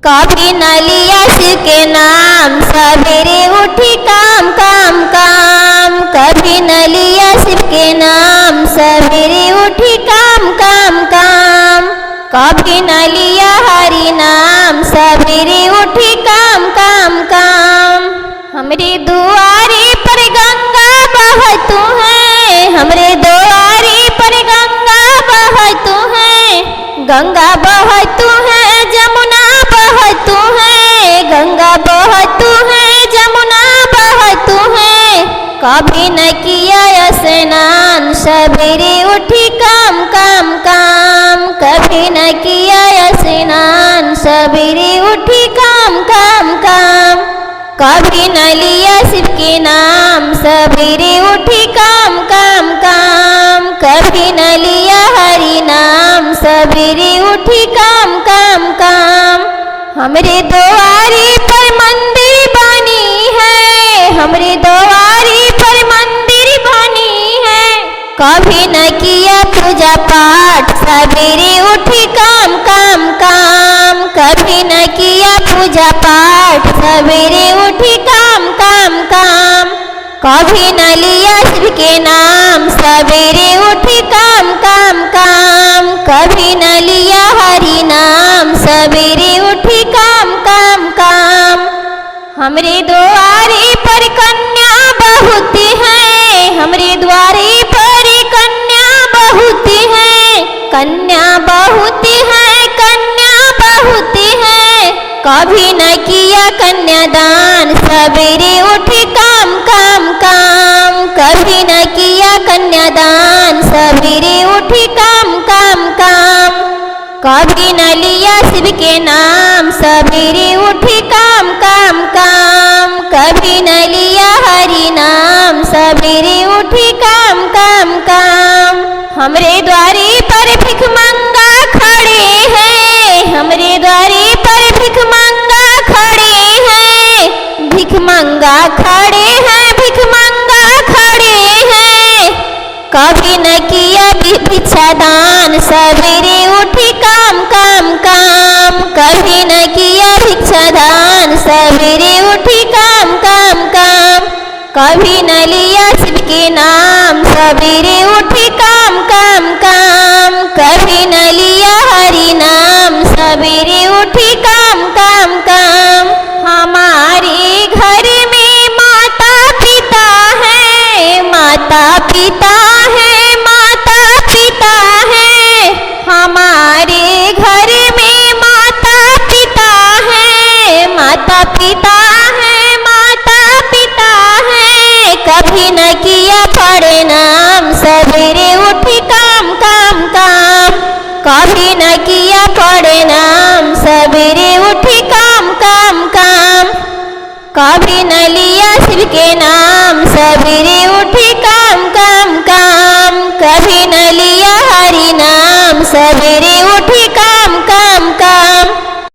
कभी न लिया शिव के नाम, सवेरे उठी काम काम काम। कभी न लिया शिव के नाम, सवेरे उठी काम काम काम। कभी न लिया हरि नाम, सवेरे उठी काम काम काम। हमरे दुआरे पर गंगा बहतु है, हमरे दुआरे पर गंगा बहतु है। गंगा बहतु है, जमुना बहतु है, गंगा बहतु है, जमुना बहतु है। कभी न किया स्नान, सवेरे उठी काम काम काम। कभी न किया स्नान, सवेरे उठी काम काम काम। कभी न लिया शिव के नाम, सवेरे उठी काम काम काम। कभी न लिया हरि नाम, सवेरे उठी काम काम काम। हमरे द्वारे पर मंदिर बनी है, हमरे द्वारे पर मंदिर बनी है। कभी न किया पूजा पाठ, सवेरे उठी काम काम काम। कभी न किया पूजा पाठ, सवेरे उठी काम काम काम। कभी न लिया शिव के नाम, सवेरे उठी काम काम काम। कभी न लिया हरि नाम, सवेरे उठी काम काम काम। हमरे द्वारे पर कन्या बहुत है, हमरे द्वारे पर कन्या बहुत है। कन्या बहुत है, कन्या बहुत है। कभी न किया कन्यादान, सवेरे उठी काम काम काम। कभी न किया कन्यादान, सवेरे उठी काम काम काम। कभी न लिया शिव के नाम, सवेरे उठी काम काम काम। कभी न लिया हरि नाम, सवेरे उठी काम काम काम। हमरे द्वारे पर भिख मंगा खड़े हैं, हमरे द्वारे पर भिख मंगा खड़े हैं। भिख मंगा खड़े हैं, भिख मंगा खड़े हैं। कभी न किया भिक्षादान, सवेरे उठी काम काम काम। कभी न किया भिक्षादान, सवेरे उठी काम काम काम। कभी न लिया शिव के नाम, सवेरे उठी काम काम काम। कभी न लिया हरि नाम, सवेरे उठी काम काम काम। हमारे घर में माता पिता है, माता पिता है, माता पिता है। हमारे घर में माता पिता है, माता पिता है, माता पिता है। कभी न किया पढ़े नाम, सवेरे उठी काम काम काम। कभी न किया पढ़े नाम, सवेरे उठी काम काम काम। कभी न